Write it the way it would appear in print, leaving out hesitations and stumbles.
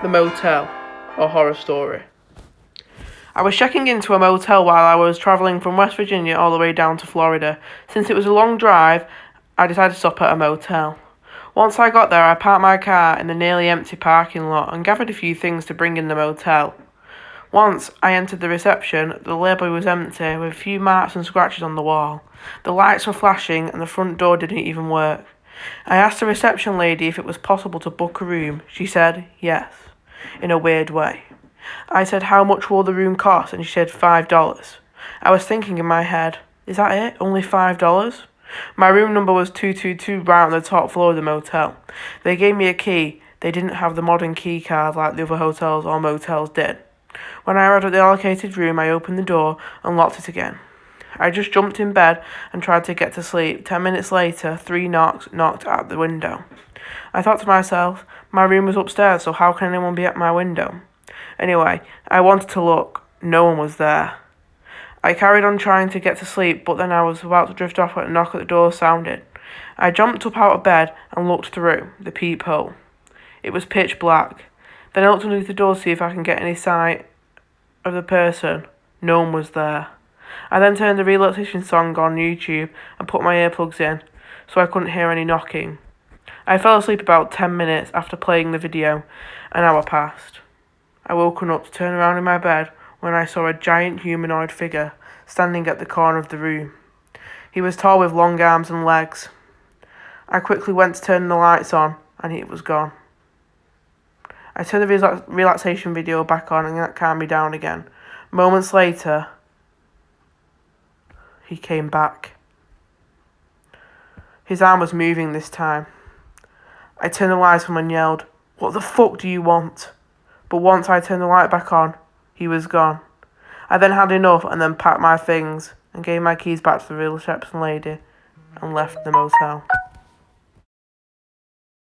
The Motel, or horror story. I was checking into a motel while I was travelling from West Virginia all the way down to Florida. Since it was a long drive, I decided to stop at a motel. Once I got there, I parked my car in the nearly empty parking lot and gathered a few things to bring in the motel. Once I entered the reception, the lobby was empty with a few marks and scratches on the wall. The lights were flashing and the front door didn't even work. I asked the reception lady if it was possible to book a room. She said yes, in a weird way. I said how much will the room cost, and she said $5. I was thinking in my head, is that it? Only $5? My room number was 222 right on the top floor of the motel. They gave me a key. They didn't have the modern key card like the other hotels or motels did. When I arrived at the allocated room, I opened the door and locked it again. I just jumped in bed and tried to get to sleep. 10 minutes later, 3 knocks knocked at the window. I thought to myself, my room was upstairs, so how can anyone be at my window? Anyway, I wanted to look. No one was there. I carried on trying to get to sleep, but then I was about to drift off when a knock at the door sounded. I jumped up out of bed and looked through the peephole. It was pitch black. Then I looked underneath the door to see if I can get any sight of the person. No one was there. I then turned the relaxation song on YouTube and put my earplugs in, so I couldn't hear any knocking. I fell asleep about 10 minutes after playing the video. An hour passed. I woke up to turn around in my bed when I saw a giant humanoid figure standing at the corner of the room. He was tall with long arms and legs. I quickly went to turn the lights on and it was gone. I turned the relaxation video back on and that calmed me down again. Moments later, he came back. His arm was moving this time. I turned the lights on and yelled, "What the fuck do you want?" But once I turned the light back on, he was gone. I then had enough and then packed my things and gave my keys back to the reception lady and left the motel.